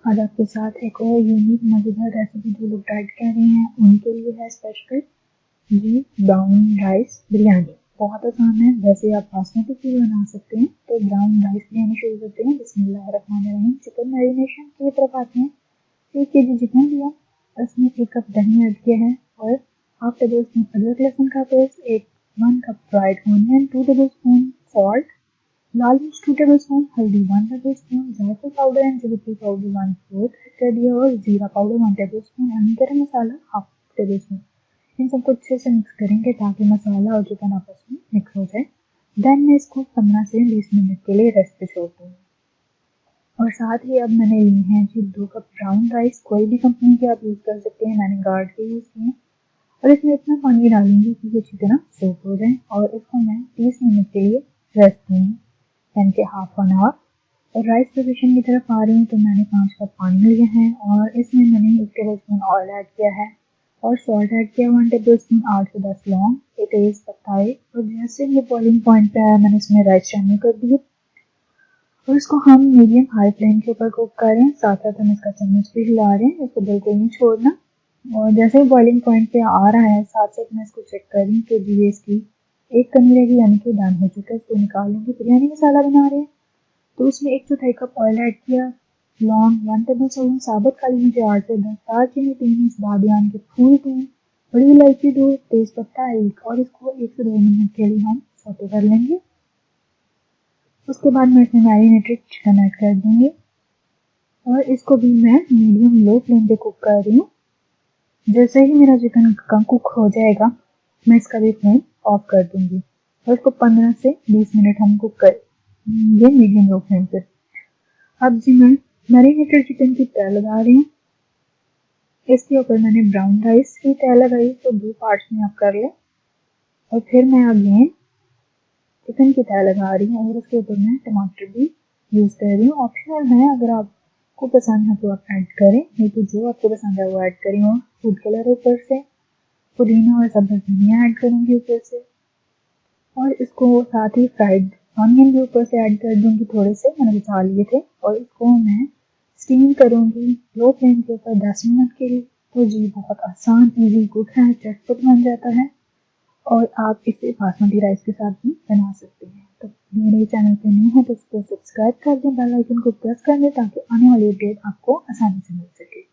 आज आपके साथ एक और यूनिक मज़ेदार रेसिपी जो लोग डाइट कर रहे हैं उनके लिए है स्पेशल जी ब्राउन राइस बिरयानी। बहुत आसान है, वैसे आप बासमती भी बना सकते हैं। तो ब्राउन राइस बिरयानी शुरू करते हैं। बिस्मिल्लाहिर्रहमानिर्रहीम। चिकन मैरिनेशन की तरफ आते हैं। 1 केजी चिकन लिया, उसमें 1 कप दही ऐड किया है और हाफ टेबल स्पून अदरक लहसुन का paste, 1 cup fried onion, 2 table spoon salt, लाल मिर्च 2 टेबलस्पून, हल्दी 1 टेबलस्पून, जायफल पाउडर एंड जवित्री पाउडर 1/4 ऐड कर दिया और जीरा पाउडर 1 टेबलस्पून एंड गरम मसाला हाफ टेबलस्पून। इन सबको अच्छे से मिक्स करेंगे ताकि मसाला और चिकन आपस में मिक्स हो जाए। देन मैं इसको 15 से 20 मिनट के लिए रेस्ट पे छोड़ दूँगी। और साथ ही अब मैंने ली हैं जी 2 कप ब्राउन राइस, कोई भी कंपनी के आप यूज़ कर सकते हैं, मैंने गार्ड के यूज़ किए हैं। और इसमें इतना पानी डालूंगी कि ये अच्छी तरह सोक हो जाए और इसको मैं 30 मिनट के लिए रेस्ट दूँगी, यानी कि हाफ एन आवर। और राइस प्रिपरेशन की तरफ आ रही हूँ तो मैंने 5 कप पानी लिया है और इसमें मैंने 1 टेबलस्पून ऑयल ऐड किया है और सॉल्ट ऐड किया 1 टेबलस्पून, 8 से 10 लौंग, एक तेज पत्ता है। और जैसे ये बॉइलिंग पॉइंट पे आया मैंने इसमें राइस शामिल कर दिए और इसको हम मीडियम हाई फ्लेम के ऊपर कुक करें। साथ साथ हम इसका चम्मच भी हिला रहे हैं, इसको बिल्कुल नहीं छोड़ना। और जैसे ही बॉइलिंग पॉइंट पे आ रहा है साथ साथ मैं इसको चेक कर रही हूँ कि जी इसकी एक कमी रहेगी, यानी कि डन हो चुका है। इसको निकाल लेंगे। बिरयानी मसाला बना रहे हैं तो उसमें 1/4 कप ऑयल ऐड किया, लौंग 1 टेबलस्पून, साबुत काली मिर्च 8 से 10, दालचीनी 3 इंच, बादियान के फूल 2, बड़ी इलायची 2, तेज पत्ता 1 और इसको 1 से 2 मिनट के लिए हम सौते कर लेंगे। उसके बाद मैं इसमें मैरिनेटेड चिकन ऐड कर दूंगी और इसको भी मैं मीडियम लो फ्लेम पे कुक कर रही हूँ। जैसे ही मेरा चिकन कुक हो जाएगा मैं इसका भी फ्लेम ऑफ कर दूंगी और इसको 15 से 20 मिनट हम कुक करेंगे मीडियम लो फ्लेम पे। अब जी मैं मैरिनेटेड चिकन की तह लगा रही हूँ। इसके ऊपर मैंने ब्राउन राइस की तह लगाई, तो 2 पार्ट्स में आप कर लें। और फिर मैं अगेन चिकन की तह लगा रही हूँ और उसके ऊपर मैं टमाटर भी यूज़ कर रही हूँ। ऑप्शनल है, अगर आपको पसंद है तो आप ऐड करें, नहीं तो जो आपको पसंद है वो ऐड करें। और फूड कलर ऊपर से, पुदीना और सब्ज़ धनिया ऐड करूँगी ऊपर से और इसको साथ ही फ्राइड ऑनियन भी ऊपर से ऐड कर दूँगी, थोड़े से मैंने बचा लिए थे। और इसको मैं स्टीम करूँगी लो फ्लेम के ऊपर 10 मिनट के लिए। तो जी बहुत आसान, इजी कुक है, झटपट बन जाता है और आप इसे बासमती राइस के साथ भी बना सकते हैं। तो मेरे चैनल पे न्यू है तो इसको सब्सक्राइब कर दें, बेल आइकन को प्रेस कर दें ताकि आने वाली अपडेट आपको आसानी से मिल सके।